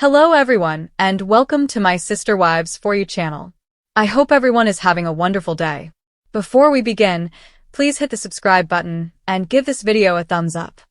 Hello everyone, and welcome to my Sister Wives For You channel. I hope everyone is having a wonderful day. Before we begin, please hit the subscribe button and give this video a thumbs up.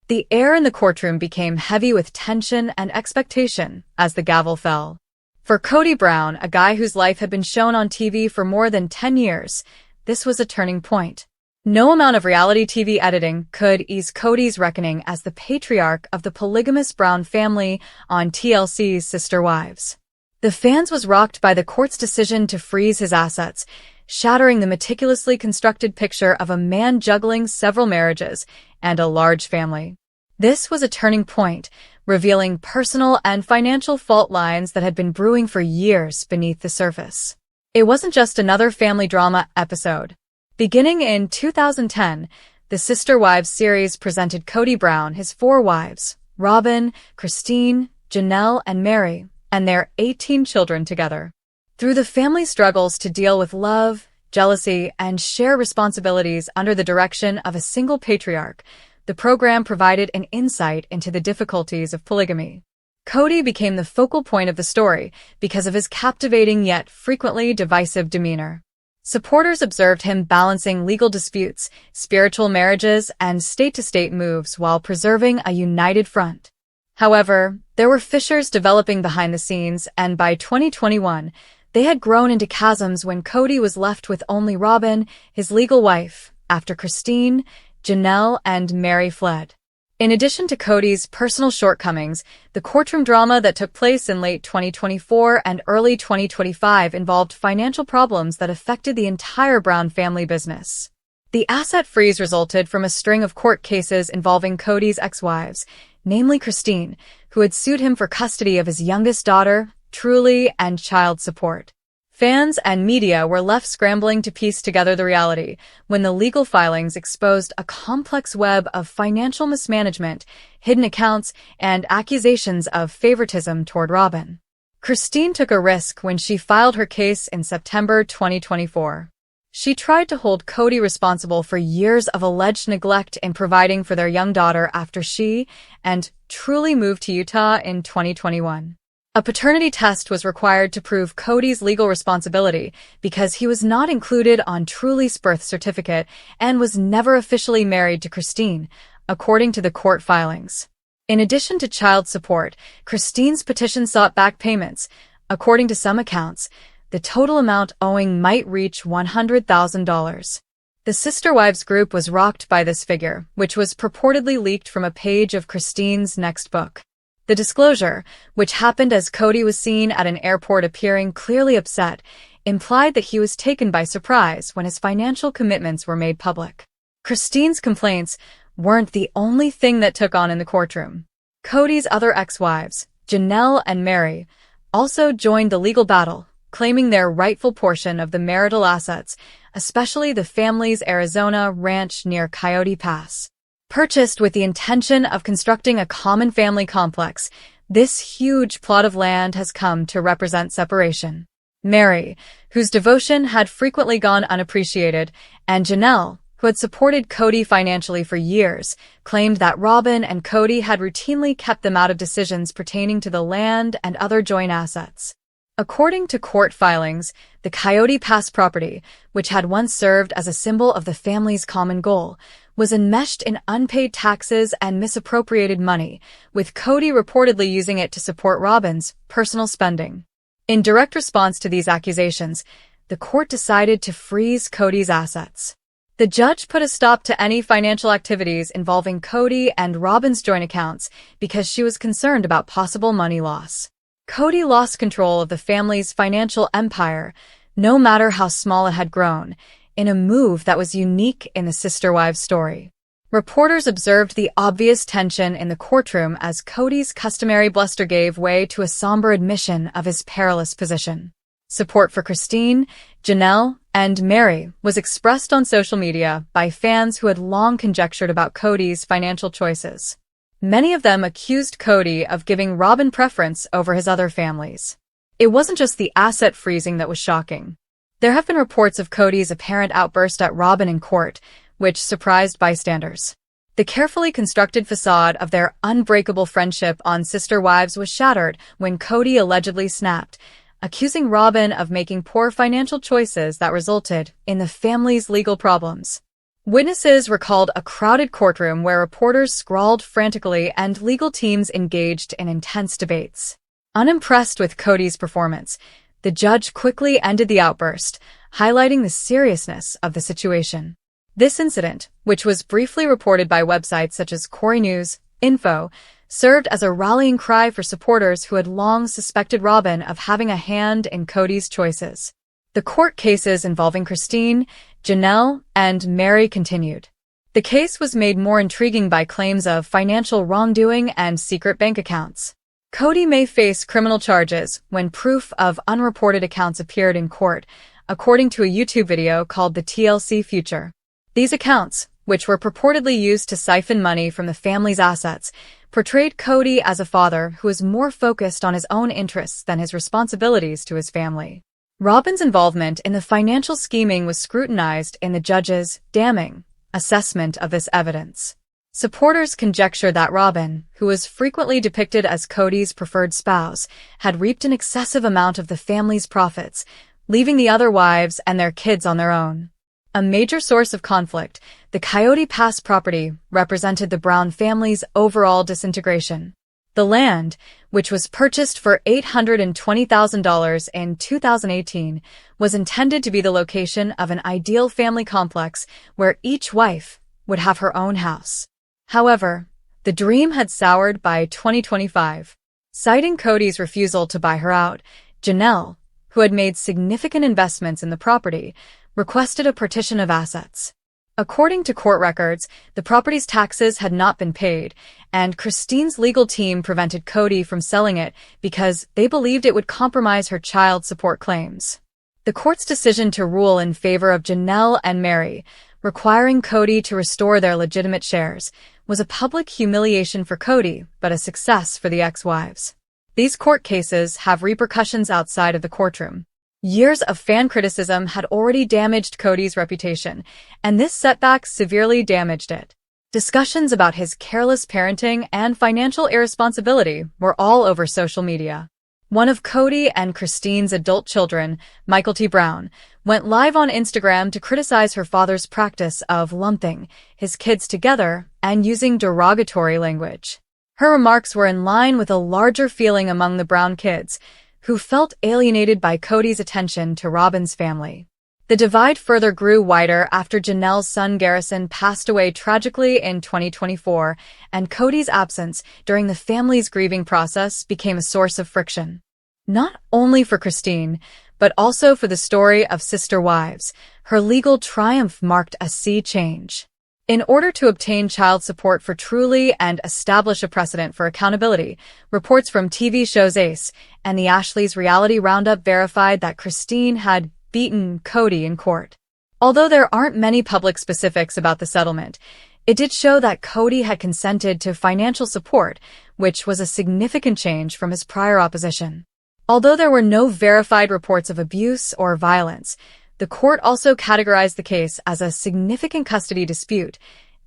The air in the courtroom became heavy with tension and expectation as the gavel fell. For Kody Brown, a guy whose life had been shown on TV for more than 10 years, this was a turning point. No amount of reality TV editing could ease Kody's reckoning as the patriarch of the polygamous Brown family on TLC's Sister Wives. The fans was rocked by the court's decision to freeze his assets, shattering the meticulously constructed picture of a man juggling several marriages and a large family. This was a turning point, revealing personal and financial fault lines that had been brewing for years beneath the surface. It wasn't just another family drama episode. Beginning in 2010, the Sister Wives series presented Kody Brown his 4 wives, Robin, Christine, Janelle, and Mary, and their 18 children together. Through the family struggles to deal with love, jealousy, and share responsibilities under the direction of a single patriarch, the program provided an insight into the difficulties of polygamy. Kody became the focal point of the story because of his captivating yet frequently divisive demeanor. Supporters observed him balancing legal disputes, spiritual marriages, and state-to-state moves while preserving a united front. However, there were fissures developing behind the scenes, and by 2021, they had grown into chasms when Kody was left with only Robin, his legal wife, after Christine, Janelle, and Mary fled. In addition to Kody's personal shortcomings, the courtroom drama that took place in late 2024 and early 2025 involved financial problems that affected the entire Brown family business. The asset freeze resulted from a string of court cases involving Kody's ex-wives, namely Christine, who had sued him for custody of his youngest daughter, Truly, and child support. Fans and media were left scrambling to piece together the reality when the legal filings exposed a complex web of financial mismanagement, hidden accounts, and accusations of favoritism toward Robin. Christine took a risk when she filed her case in September 2024. She tried to hold Kody responsible for years of alleged neglect in providing for their young daughter after she and Truly moved to Utah in 2021. A paternity test was required to prove Kody's legal responsibility because he was not included on Truly's birth certificate and was never officially married to Christine, according to the court filings. In addition to child support, Christine's petition sought back payments. According to some accounts, the total amount owing might reach $100,000. The Sister Wives group was rocked by this figure, which was purportedly leaked from a page of Christine's next book. The disclosure, which happened as Kody was seen at an airport appearing clearly upset, implied that he was taken by surprise when his financial commitments were made public. Christine's complaints weren't the only thing that took on in the courtroom. Kody's other ex-wives, Janelle and Mary, also joined the legal battle, claiming their rightful portion of the marital assets, especially the family's Arizona ranch near Coyote Pass. Purchased with the intention of constructing a common family complex, this huge plot of land has come to represent separation. Mary, whose devotion had frequently gone unappreciated, and Janelle, who had supported Kody financially for years, claimed that Robin and Kody had routinely kept them out of decisions pertaining to the land and other joint assets. According to court filings, the Coyote Pass property, which had once served as a symbol of the family's common goal, was enmeshed in unpaid taxes and misappropriated money, with Kody reportedly using it to support Robin's personal spending. In direct response to these accusations, the court decided to freeze Kody's assets. The judge put a stop to any financial activities involving Kody and Robin's joint accounts because she was concerned about possible money loss. Kody lost control of the family's financial empire, no matter how small it had grown, in a move that was unique in the Sister Wives story. Reporters observed the obvious tension in the courtroom as Kody's customary bluster gave way to a somber admission of his perilous position. Support for Christine, Janelle, and Mary was expressed on social media by fans who had long conjectured about Kody's financial choices. Many of them accused Kody of giving Robin preference over his other families. It wasn't just the asset freezing that was shocking. There have been reports of Kody's apparent outburst at Robin in court, which surprised bystanders. The carefully constructed facade of their unbreakable friendship on Sister Wives was shattered when Kody allegedly snapped, accusing Robyn of making poor financial choices that resulted in the family's legal problems. Witnesses recalled a crowded courtroom where reporters scrawled frantically and legal teams engaged in intense debates. Unimpressed with Kody's performance, the judge quickly ended the outburst, highlighting the seriousness of the situation. This incident, which was briefly reported by websites such as Kody News, Info, served as a rallying cry for supporters who had long suspected Robyn of having a hand in Kody's choices. The court cases involving Christine, Janelle, and Meri continued. The case was made more intriguing by claims of financial wrongdoing and secret bank accounts. Kody may face criminal charges when proof of unreported accounts appeared in court, according to a YouTube video called The TLC Future. These accounts, which were purportedly used to siphon money from the family's assets, portrayed Kody as a father who was more focused on his own interests than his responsibilities to his family. Robyn's involvement in the financial scheming was scrutinized in the judge's damning assessment of this evidence. Supporters conjecture that Robyn, who was frequently depicted as Kody's preferred spouse, had reaped an excessive amount of the family's profits, leaving the other wives and their kids on their own. A major source of conflict, the Coyote Pass property represented the Brown family's overall disintegration. The land, which was purchased for $820,000 in 2018, was intended to be the location of an ideal family complex where each wife would have her own house. However, the dream had soured by 2025. Citing Kody's refusal to buy her out, Janelle, who had made significant investments in the property, requested a partition of assets. According to court records, the property's taxes had not been paid, and Christine's legal team prevented Kody from selling it because they believed it would compromise her child support claims. The court's decision to rule in favor of Janelle and Meri, requiring Kody to restore their legitimate shares, was a public humiliation for Kody, but a success for the ex-wives. These court cases have repercussions outside of the courtroom. Years of fan criticism had already damaged Kody's reputation, and this setback severely damaged it. Discussions about his careless parenting and financial irresponsibility were all over social media. One of Kody and Christine's adult children, Michael T. Brown, went live on Instagram to criticize her father's practice of lumping his kids together and using derogatory language. Her remarks were in line with a larger feeling among the Brown kids, who felt alienated by Kody's attention to Robyn's family. The divide further grew wider after Janelle's son Garrison passed away tragically in 2024, and Kody's absence during the family's grieving process became a source of friction. Not only for Christine, but also for the story of Sister Wives, her legal triumph marked a sea change. In order to obtain child support for Truly and establish a precedent for accountability, reports from TV shows Ace and the Ashleys Reality Roundup verified that Christine had beaten Kody in court. Although there aren't many public specifics about the settlement, it did show that Kody had consented to financial support, which was a significant change from his prior opposition. Although there were no verified reports of abuse or violence, the court also categorized the case as a significant custody dispute,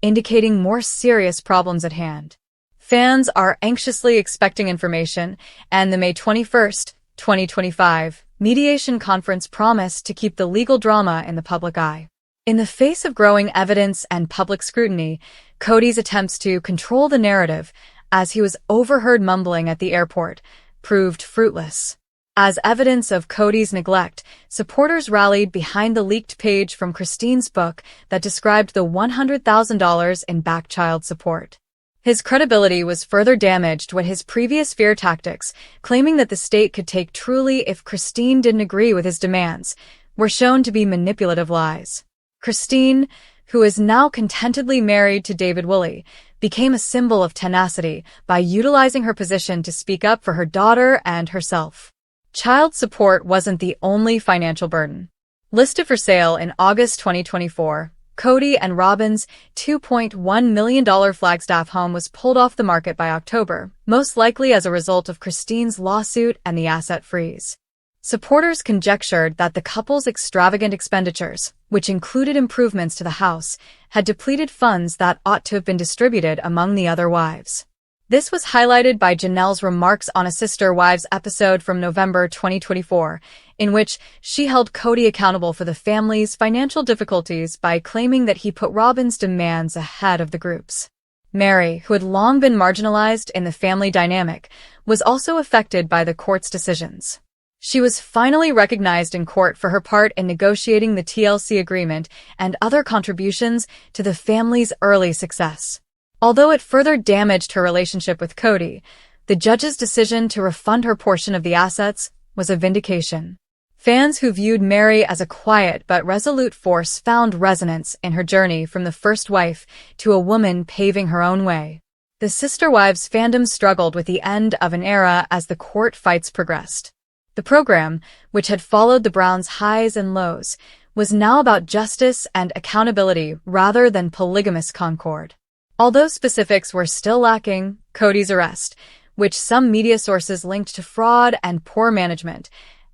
indicating more serious problems at hand. Fans are anxiously expecting information, and the May 21, 2025, mediation conference promised to keep the legal drama in the public eye. In the face of growing evidence and public scrutiny, Kody's attempts to control the narrative, as he was overheard mumbling at the airport, proved fruitless. As evidence of Kody's neglect, supporters rallied behind the leaked page from Christine's book that described the $100,000 in back child support. His credibility was further damaged when his previous fear tactics, claiming that the state could take Truly if Christine didn't agree with his demands, were shown to be manipulative lies. Christine, who is now contentedly married to David Woolley, became a symbol of tenacity by utilizing her position to speak up for her daughter and herself. Child support wasn't the only financial burden. Listed for sale in August 2024, Kody and Robyn's $2.1 million Flagstaff home was pulled off the market by October, most likely as a result of Christine's lawsuit and the asset freeze. Supporters conjectured that the couple's extravagant expenditures, which included improvements to the house, had depleted funds that ought to have been distributed among the other wives. This was highlighted by Janelle's remarks on a Sister Wives episode from November 2024, in which she held Kody accountable for the family's financial difficulties by claiming that he put Robin's demands ahead of the group's. Meri, who had long been marginalized in the family dynamic, was also affected by the court's decisions. She was finally recognized in court for her part in negotiating the TLC agreement and other contributions to the family's early success. Although it further damaged her relationship with Kody, the judge's decision to refund her portion of the assets was a vindication. Fans who viewed Meri as a quiet but resolute force found resonance in her journey from the first wife to a woman paving her own way. The Sister Wives fandom struggled with the end of an era as the court fights progressed. The program, which had followed the Browns' highs and lows, was now about justice and accountability rather than polygamous concord. Although specifics were still lacking, Kody's arrest, which some media sources linked to fraud and poor management,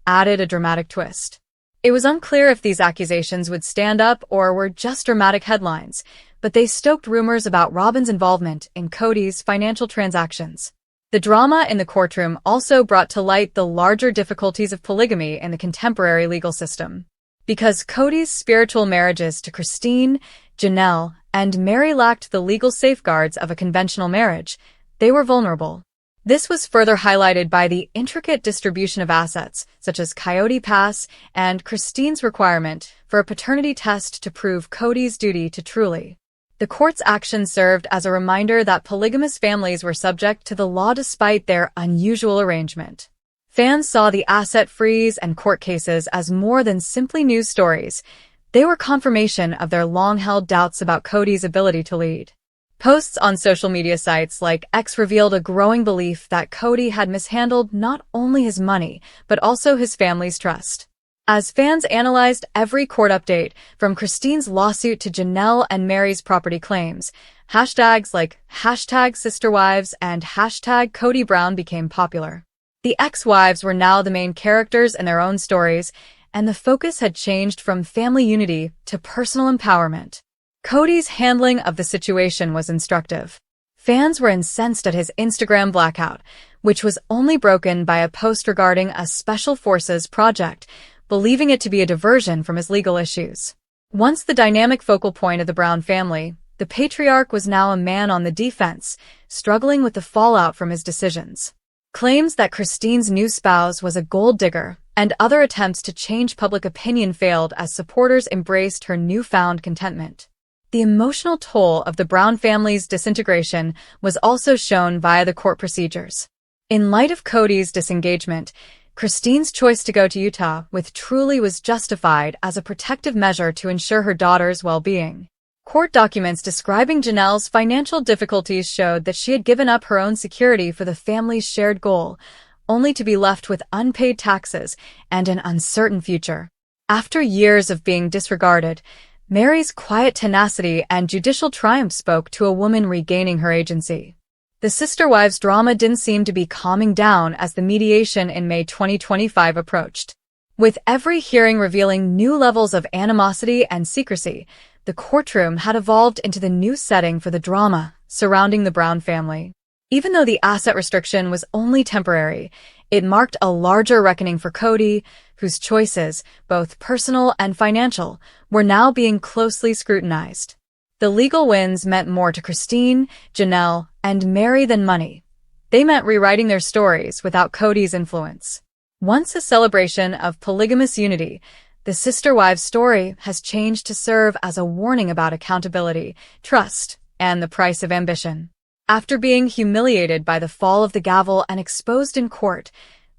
added a dramatic twist. It was unclear if these accusations would stand up or were just dramatic headlines, but they stoked rumors about Robin's involvement in Kody's financial transactions. The drama in the courtroom also brought to light the larger difficulties of polygamy in the contemporary legal system. Because Kody's spiritual marriages to Christine, Janelle, and Meri lacked the legal safeguards of a conventional marriage, they were vulnerable. This was further highlighted by the intricate distribution of assets, such as Coyote Pass and Christine's requirement for a paternity test to prove Kody's duty to Truly. The court's action served as a reminder that polygamous families were subject to the law despite their unusual arrangement. Fans saw the asset freeze and court cases as more than simply news stories. They were confirmation of their long-held doubts about Kody's ability to lead. Posts on social media sites like X revealed a growing belief that Kody had mishandled not only his money, but also his family's trust. As fans analyzed every court update, from Christine's lawsuit to Janelle and Meri's property claims, hashtags like #SisterWives and #CodyBrown became popular. The ex-wives were now the main characters in their own stories, and the focus had changed from family unity to personal empowerment. Kody's handling of the situation was instructive. Fans were incensed at his Instagram blackout, which was only broken by a post regarding a special forces project, believing it to be a diversion from his legal issues. Once the dynamic focal point of the Brown family, the patriarch was now a man on the defense, struggling with the fallout from his decisions. Claims that Christine's new spouse was a gold digger and other attempts to change public opinion failed as supporters embraced her newfound contentment. The emotional toll of the Brown family's disintegration was also shown via the court procedures. In light of Kody's disengagement, Christine's choice to go to Utah with Truly was justified as a protective measure to ensure her daughter's well-being. Court documents describing Janelle's financial difficulties showed that she had given up her own security for the family's shared goal, only to be left with unpaid taxes and an uncertain future. After years of being disregarded, Meri's quiet tenacity and judicial triumph spoke to a woman regaining her agency. The Sister Wives drama didn't seem to be calming down as the mediation in May 2025 approached. With every hearing revealing new levels of animosity and secrecy, the courtroom had evolved into the new setting for the drama surrounding the Brown family. Even though the asset restriction was only temporary, it marked a larger reckoning for Kody, whose choices, both personal and financial, were now being closely scrutinized. The legal wins meant more to Christine, Janelle, and Meri than money. They meant rewriting their stories without Kody's influence. Once a celebration of polygamous unity, the Sister Wives story has changed to serve as a warning about accountability, trust, and the price of ambition. After being humiliated by the fall of the gavel and exposed in court,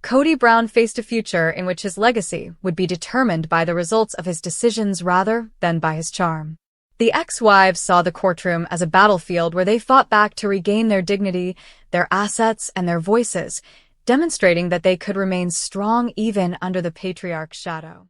Kody Brown faced a future in which his legacy would be determined by the results of his decisions rather than by his charm. The ex-wives saw the courtroom as a battlefield where they fought back to regain their dignity, their assets, and their voices, demonstrating that they could remain strong even under the patriarch's shadow.